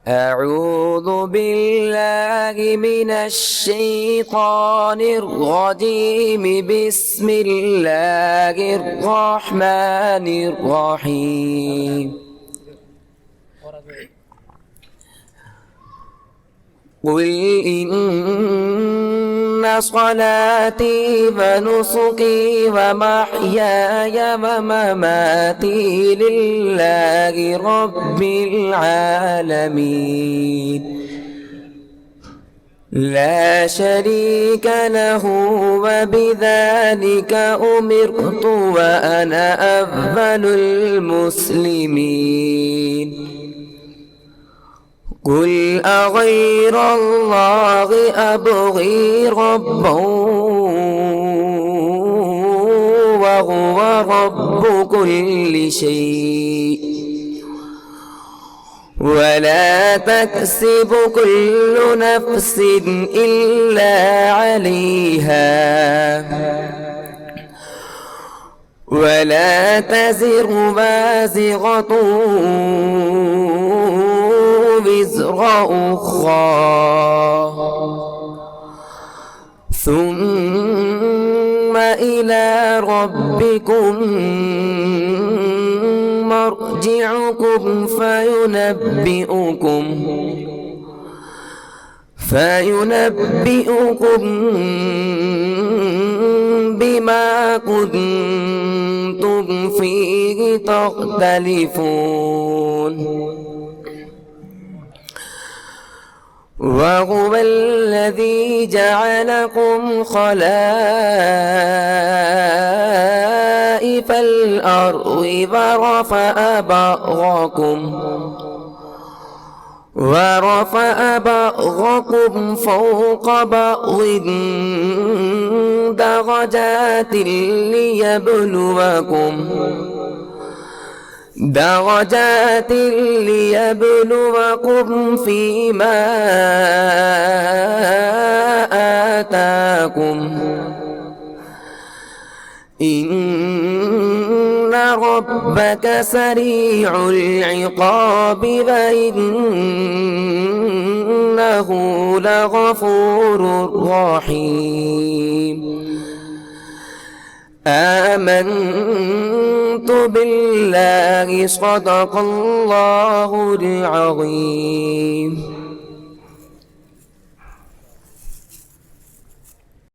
أعوذ بالله من الشيطان الرجيم. بسم الله الرحمن الرحيم. قل إن صلاتي ونسكي ومحياي ومماتي لله رب العالمين لا شريك له وبذلك أمرت وأنا أول المسلمين. قل أغير الله أبغي ربا وهو رب كل شيء ولا تكسب كل نفس إلا عليها ولا تزر وازرة وزر أخرى ثم إلى ربكم مرجعكم فينبئكم بما كنتم فيه تختلفون. وهو الذي جعلكم خلائف الأرض ورفع بعضكم فوق بعض درجات ليبلوكم فيما آتاكم إن ربك سريع العقاب وإنه لغفور رحيم. آمنت بالله صدق الله العظيم.